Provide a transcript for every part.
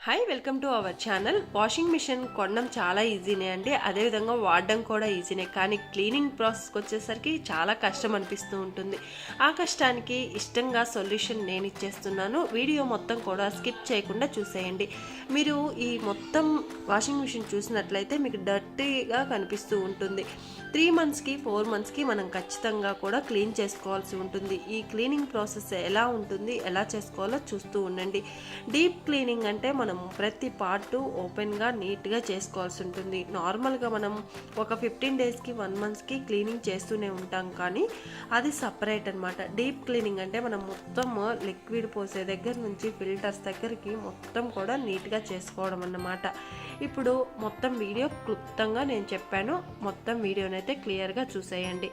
Hi, welcome to our channel. Washing machine కొనడం చాలా ఈజీనే అండి, అదేవిధంగా వాడడం కూడా ఈజీనే. కానీ క్లీనింగ్ ప్రాసెస్కి వచ్చేసరికి చాలా కష్టం అనిపిస్తూ ఉంటుంది. ఆ కష్టానికి ఇష్టంగా సొల్యూషన్ నేను ఇచ్చేస్తున్నాను. వీడియో మొత్తం కూడా స్కిప్ చేయకుండా చూసేయండి. మీరు ఈ మొత్తం వాషింగ్ మిషన్ చూసినట్లయితే మీకు డర్టీగా కనిపిస్తూ ఉంటుంది. 3 monthsకి 4 monthsకి మనం ఖచ్చితంగా కూడా క్లీన్ చేసుకోవాల్సి ఉంటుంది. ఈ క్లీనింగ్ ప్రాసెస్ ఎలా ఉంటుంది, ఎలా చేసుకోవాలో చూస్తూ ఉండండి. డీప్ క్లీనింగ్ అంటే మనం ప్రతి పార్టు ఓపెన్గా నీట్గా చేసుకోవాల్సి ఉంటుంది. నార్మల్గా మనం ఒక 15 daysకి 1 monthకి క్లీనింగ్ చేస్తూనే ఉంటాం, కానీ అది సపరేట్ అనమాట. డీప్ క్లీనింగ్ అంటే మనం మొత్తం లిక్విడ్ పోసే దగ్గర నుంచి ఫిల్టర్స్ దగ్గరికి మొత్తం కూడా నీట్గా చేసుకోవడం అన్నమాట. ఇప్పుడు మొత్తం వీడియో క్లుప్తంగా నేను చెప్పాను, మొత్తం వీడియోనైతే క్లియర్గా చూసేయండి.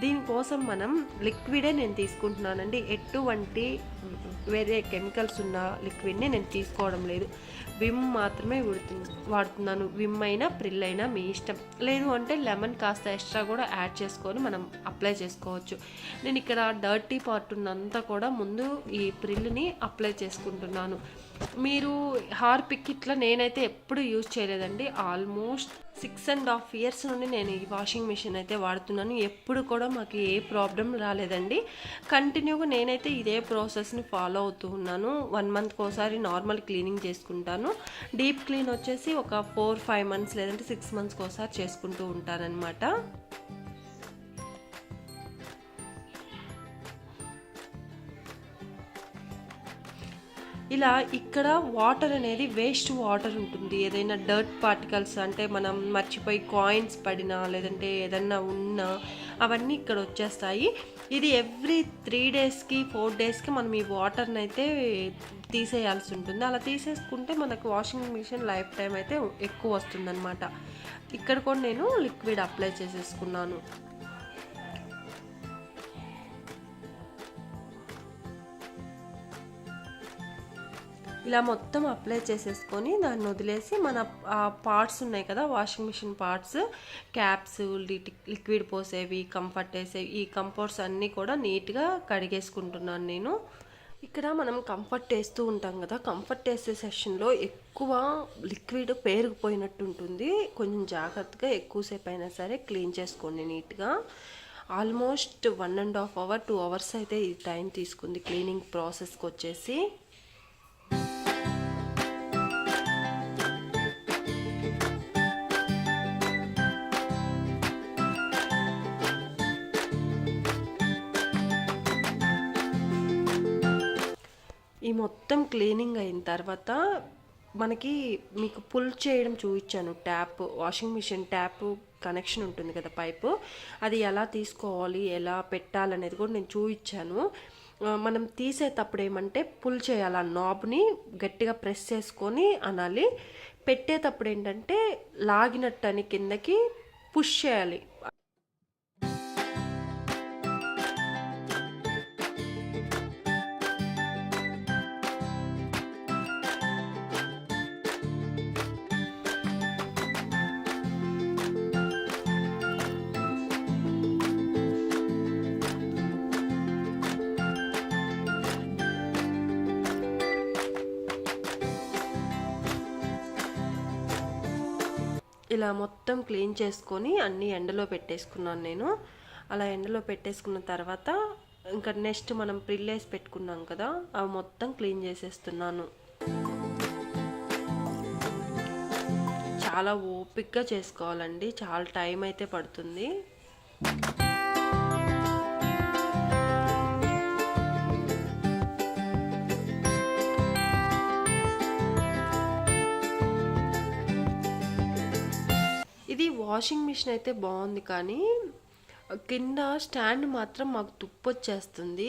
దీనికోసం మనం లిక్విడే నేను తీసుకుంటున్నానండి. ఎటువంటి వేరే కెమికల్స్ ఉన్న లిక్విడ్ని నేను తీసుకోవడం లేదు. విమ్ మాత్రమే వాడుతున్నాను. విమ్ అయినా ప్రిల్ అయినా మీ ఇష్టం. లేదు అంటే లెమన్ కాస్త ఎక్స్ట్రా కూడా యాడ్ చేసుకొని మనం అప్లై చేసుకోవచ్చు. నేను ఇక్కడ డర్టీ పార్ట్ ఉన్నంతా కూడా ముందు ఈ ప్రిల్ని అప్లై చేసుకుంటున్నాను. మీరు హార్పిక్ ఇట్లా నేనైతే ఎప్పుడు యూజ్ చేయలేదండి. ఆల్మోస్ట్ 6.5 years నుండి నేను ఈ వాషింగ్ మిషన్ అయితే వాడుతున్నాను. ఎప్పుడు కూడా మాకు ఏ ప్రాబ్లం రాలేదండి. కంటిన్యూగా నేనైతే ఇదే ప్రాసెస్ని ఫాలో అవుతూ ఉన్నాను. 1 monthకి ఒకసారి నార్మల్ క్లీనింగ్ చేసుకుంటాను. డీప్ క్లీన్ వచ్చేసి ఒక 4-5 months లేదంటే 6 monthsకి ఒకసారి చేసుకుంటూ ఉంటానన్నమాట. ఇలా ఇక్కడ వాటర్ అనేది వేస్ట్ వాటర్ ఉంటుంది. ఏదైనా డర్ట్ పార్టికల్స్ అంటే మనం మర్చిపోయి కాయిన్స్ పడినా లేదంటే ఏదన్నా ఉన్నా అవన్నీ ఇక్కడ వచ్చేస్తాయి. ఇది ఎవ్రీ 3 daysకి 4 daysకి మనం ఈ వాటర్ని అయితే తీసేయాల్సి ఉంటుంది. అలా తీసేసుకుంటే మనకు వాషింగ్ మిషన్ లైఫ్ టైం అయితే ఎక్కువ వస్తుందన్నమాట. ఇక్కడ కూడా నేను లిక్విడ్ అప్లై చేసేసుకున్నాను. ఇలా మొత్తం అప్లై చేసేసుకొని దాన్ని వదిలేసి మన పార్ట్స్ ఉన్నాయి కదా, washing machine parts, caps, liquid పోసేవి, కంఫర్ట్ వేసేవి, ఈ కంఫర్ట్స్ అన్నీ కూడా నీట్గా కడిగేసుకుంటున్నాను నేను. ఇక్కడ మనం కంఫర్ట్ వేస్తూ ఉంటాం కదా, కంఫర్ట్ వేసే సెషన్లో ఎక్కువ లిక్విడ్ పేరుకుపోయినట్టు ఉంటుంది. కొంచెం జాగ్రత్తగా ఎక్కువసేపు అయినా సరే క్లీన్ చేసుకోండి నీట్గా. ఆల్మోస్ట్ 1.5 hour 2 hours అయితే ఈ టైం తీసుకుంది క్లీనింగ్ ప్రాసెస్కి వచ్చేసి. ఈ మొత్తం క్లీనింగ్ అయిన తర్వాత మీకు పుల్ చేయడం చూపించాను. Tap, washing machine tap connection ఉంటుంది కదా, పైపు, అది ఎలా తీసుకోవాలి, ఎలా పెట్టాలనేది కూడా నేను చూపించాను. మనం తీసేటప్పుడు ఏమంటే పుల్ చేయాలి, ఆ నాబ్ని గట్టిగా ప్రెస్ చేసుకొని అనాలి. పెట్టేటప్పుడు ఏంటంటే లాగినట్టని కిందకి పుష్ చేయాలి. ఇలా మొత్తం క్లీన్ చేసుకొని అన్నీ ఎండలో పెట్టేసుకున్నాను నేను. అలా ఎండలో పెట్టేసుకున్న తర్వాత ఇంకా నెక్స్ట్ మనం ప్రిల్లేసి పెట్టుకున్నాం కదా, అవి మొత్తం క్లీన్ చేసేస్తున్నాను. చాలా ఓపిక్గా చేసుకోవాలండి, చాలా టైం అయితే పడుతుంది. ఇది వాషింగ్ మిషన్ అయితే బాగుంది, కానీ కింద స్టాండ్ మాత్రం మాకు తుప్పు వచ్చేస్తుంది.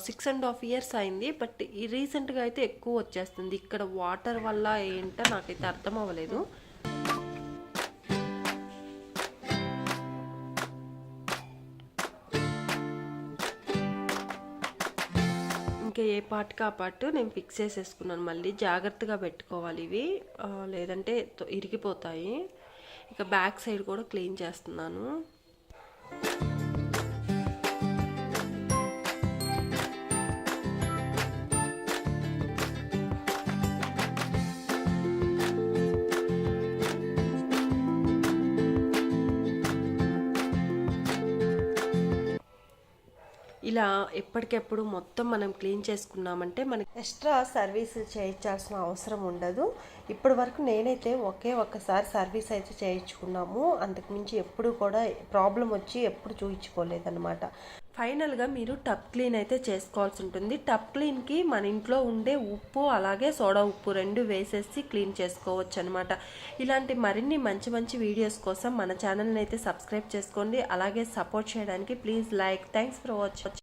6.5 years అయింది, బట్ ఈ రీసెంట్గా అయితే ఎక్కువ వచ్చేస్తుంది. ఇక్కడ వాటర్ వల్ల ఏంటో నాకైతే అర్థం అవ్వలేదు. ఇంకా ఏ పార్ట్కి ఆ పార్ట్ నేను ఫిక్స్ చేసేసుకున్నాను. మళ్ళీ జాగ్రత్తగా పెట్టుకోవాలి ఇవి, లేదంటే ఇరిగిపోతాయి. ఇక బ్యాక్ సైడ్ కూడా క్లీన్ చేస్తున్నాను. ఇలా ఎప్పటికెప్పుడు మొత్తం మనం క్లీన్ చేసుకున్నామంటే మనకి ఎక్స్ట్రా సర్వీస్ చేయించాల్సిన అవసరం ఉండదు. ఇప్పటి వరకు నేనైతే ఒక్కసారి సర్వీస్ అయితే చేయించుకున్నాము. అంతకుమించి ఎప్పుడు కూడా ప్రాబ్లం వచ్చి ఎప్పుడు చూయించుకోలేదన్నమాట. ఫైనల్గా మీరు టబ్ క్లీన్ అయితే చేసుకోవాల్సి ఉంటుంది. టబ్ క్లీన్కి మన ఇంట్లో ఉండే ఉప్పు అలాగే సోడా ఉప్పు 2 వేసేసి క్లీన్ చేసుకోవచ్చు అనమాట. ఇలాంటి మరిన్ని మంచి మంచి వీడియోస్ కోసం మన ఛానల్ని అయితే సబ్స్క్రైబ్ చేసుకోండి. అలాగే సపోర్ట్ చేయడానికి please like. Thanks for watching.